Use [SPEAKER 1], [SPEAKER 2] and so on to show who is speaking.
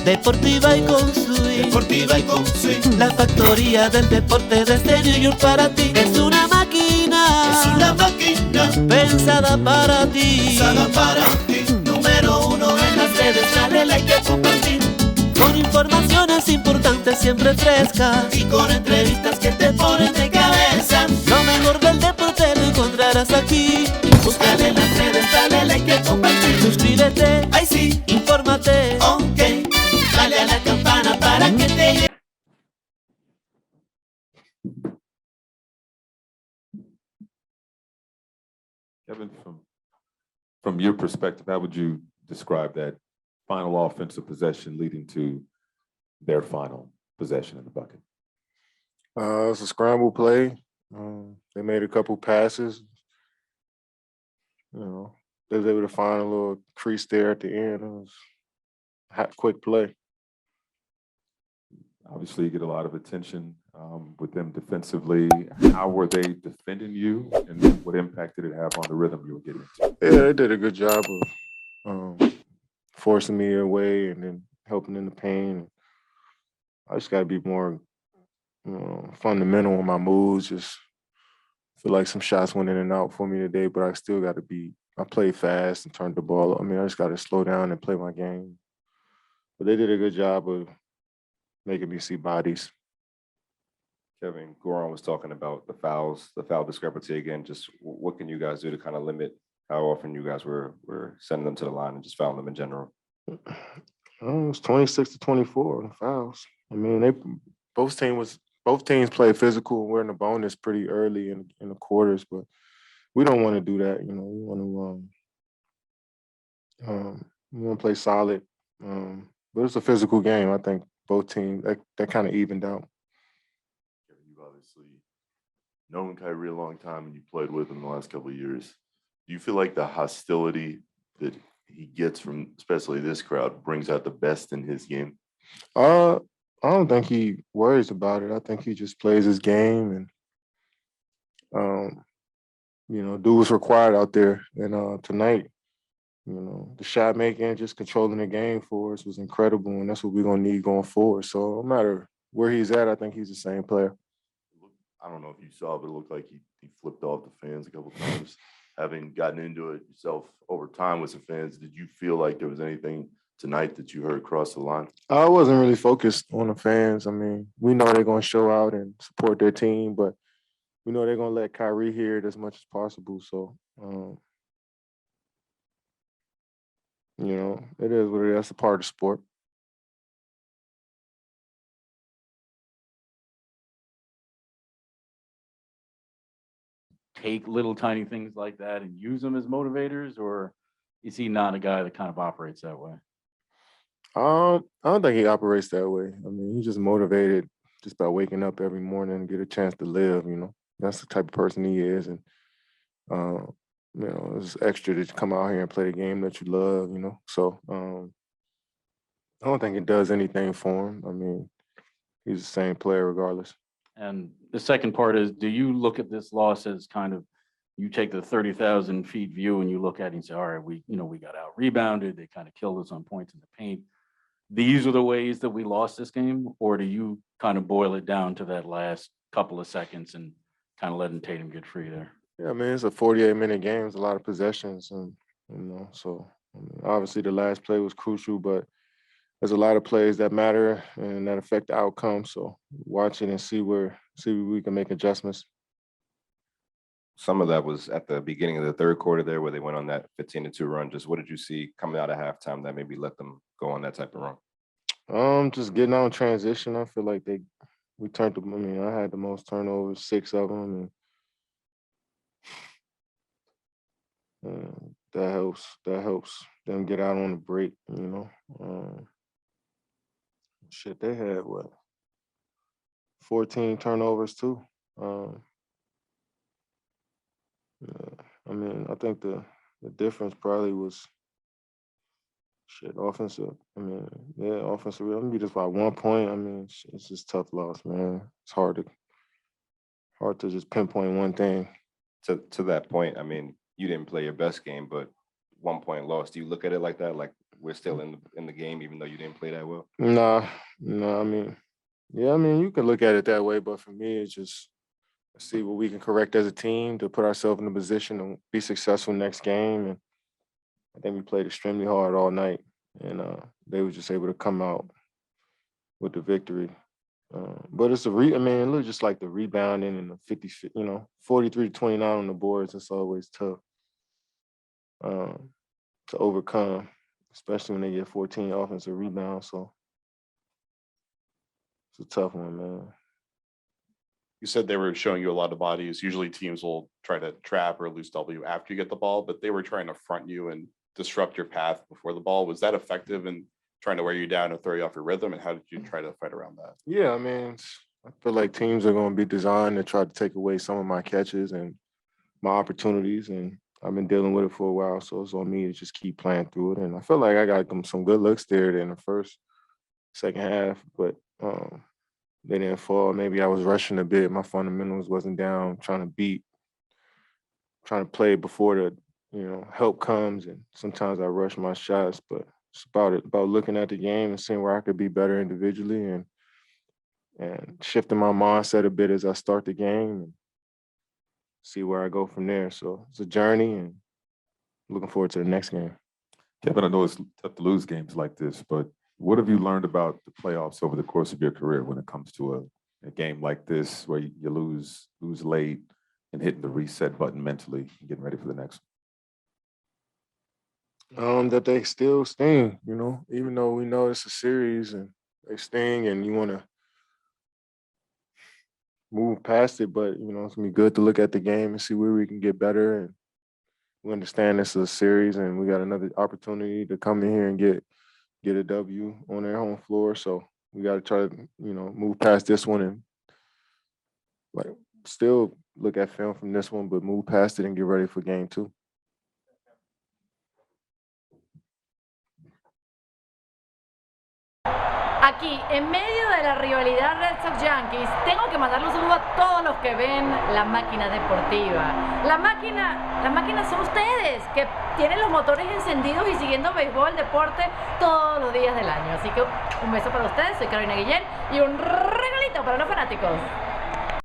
[SPEAKER 1] Deportiva y con swing.
[SPEAKER 2] Deportiva y con swing.
[SPEAKER 1] La factoría del deporte desde New York para ti. Es una máquina.
[SPEAKER 2] Es una máquina
[SPEAKER 1] Pensada para ti.
[SPEAKER 2] pensada para ti. Número uno en las redes, dale like y compartir.
[SPEAKER 1] Con informaciones importantes siempre frescas.
[SPEAKER 2] Y con entrevistas que te ponen de cabeza.
[SPEAKER 1] Lo mejor del deporte lo encontrarás aquí.
[SPEAKER 2] Búscale en las redes, dale like y compartir.
[SPEAKER 1] Suscríbete,
[SPEAKER 2] Ay sí,
[SPEAKER 1] infórmate.
[SPEAKER 2] ok. Dale a la campana para que te llegue.
[SPEAKER 3] Kevin, from your perspective, how would you describe that final offensive possession leading to their final possession in the bucket?
[SPEAKER 4] It's a scramble play. They made a couple passes. They was able to find a little crease there at the end. It was a quick play.
[SPEAKER 3] Obviously, you get a lot of attention with them defensively. How were they defending you, and what impact did it have on the rhythm you were getting into?
[SPEAKER 4] Yeah, they did a good job of forcing me away and then helping in the paint. I just got to be more fundamental on my moves. Just feel like some shots went in and out for me today, but I still got to be. I play fast and turned the ball. I mean, I just got to slow down and play my game. But they did a good job of making me see bodies.
[SPEAKER 5] Kevin, Goran was talking about the fouls, the foul discrepancy again. Just what can you guys do to kind of limit how often you guys were sending them to the line and just fouling them in general?
[SPEAKER 4] It was 26-24 fouls. I mean, both teams play physical. We're in the bonus pretty early in the quarters, but we don't want to do that. We want to play solid. But it's a physical game. I think both teams that kind of evened out.
[SPEAKER 6] You've obviously known Kyrie a long time and you played with him the last couple of years. Do you feel like the hostility that he gets from especially this crowd brings out the best in his game?
[SPEAKER 4] I don't think he worries about it. I think he just plays his game and do what's required out there. And tonight, the shot making, just controlling the game for us was incredible, and that's what we're gonna need going forward. So no matter where he's at, I think he's the same player.
[SPEAKER 6] I don't know if you saw, but it looked like he flipped off the fans a couple of times. Having gotten into it yourself over time with some fans, did you feel like there was anything tonight that you heard cross the line?
[SPEAKER 4] I wasn't really focused on the fans. I mean, we know they're gonna show out and support their team, but we know they're gonna let Kyrie hear it as much as possible. So it is what it is. That's a part of the sport.
[SPEAKER 7] Take little tiny things like that and use them as motivators, or is he not a guy that kind of operates that way?
[SPEAKER 4] I don't think he operates that way. I mean, he's just motivated just by waking up every morning and get a chance to live. That's the type of person he is, and it's extra to come out here and play the game that you love. So I don't think it does anything for him. I mean, he's the same player regardless.
[SPEAKER 7] And the second part is, do you look at this loss as kind of, you take the 30,000 feet view and you look at it and say, all right, we got out rebounded. They kind of killed us on points in the paint. These are the ways that we lost this game? Or do you kind of boil it down to that last couple of seconds and kind of letting Tatum get free there?
[SPEAKER 4] Yeah, I mean, it's a 48-minute game. It's a lot of possessions. And, so obviously the last play was crucial, but there's a lot of plays that matter and that affect the outcome. So watch it and see where we can make adjustments.
[SPEAKER 5] Some of that was at the beginning of the third quarter there where they went on that 15-2 run. Just what did you see coming out of halftime that maybe let them go on that type of run?
[SPEAKER 4] Just getting out in transition. I feel like we turned I had the most turnovers, 6 of them, and that helps them get out on the break, they had 14 turnovers too. I think the difference probably was offensive. Offensive. Let me just by 1 point. It's just tough loss, man. It's hard to just pinpoint one thing.
[SPEAKER 5] To that point, you didn't play your best game, but 1 point loss. Do you look at it like that? Like we're still in the game, even though you didn't play that well?
[SPEAKER 4] Nah, no, I mean, yeah, I mean, you can look at it that way, but for me, it's just see what we can correct as a team to put ourselves in a position to be successful next game. And I think we played extremely hard all night, and they were just able to come out with the victory. But it's I mean, it looks just like the rebounding and the 50, 43-29 on the boards. It's always tough to overcome, especially when they get 14 offensive rebounds. So it's a tough one, man.
[SPEAKER 8] You said they were showing you a lot of bodies. Usually teams will try to trap or lose W after you get the ball, but they were trying to front you and disrupt your path before the ball. Was that effective in trying to wear you down and throw you off your rhythm? And how did you try to fight around that?
[SPEAKER 4] Yeah, I mean, I feel like teams are going to be designed to try to take away some of my catches and my opportunities, and I've been dealing with it for a while, so it's on me to just keep playing through it. And I feel like I got some good looks there in the second half, but they didn't fall. Maybe I was rushing a bit. My fundamentals wasn't down, trying to play before the help comes, and sometimes I rush my shots, but it's about looking at the game and seeing where I could be better individually and shifting my mindset a bit as I start the game and see where I go from there. So it's a journey, and looking forward to the next game.
[SPEAKER 3] Kevin, I know it's tough to lose games like this, but what have you learned about the playoffs over the course of your career when it comes to a game like this where you lose late and hitting the reset button mentally and getting ready for the next
[SPEAKER 4] one? That they still sting, even though we know it's a series and they sting and you want to move past it, but, it's going to be good to look at the game and see where we can get better. And we understand this is a series and we got another opportunity to come in here and get a W on their home floor. So we got to try to, move past this one and still look at film from this one, but move past it and get ready for game 2.
[SPEAKER 9] Aquí, en medio de la rivalidad Red Sox-Yankees, tengo que mandarle un saludo a todos los que ven la máquina deportiva. La máquina son ustedes, que tienen los motores encendidos y siguiendo béisbol, el deporte, todos los días del año. Así que un beso para ustedes, soy Carolina Guillén, y un regalito para los fanáticos.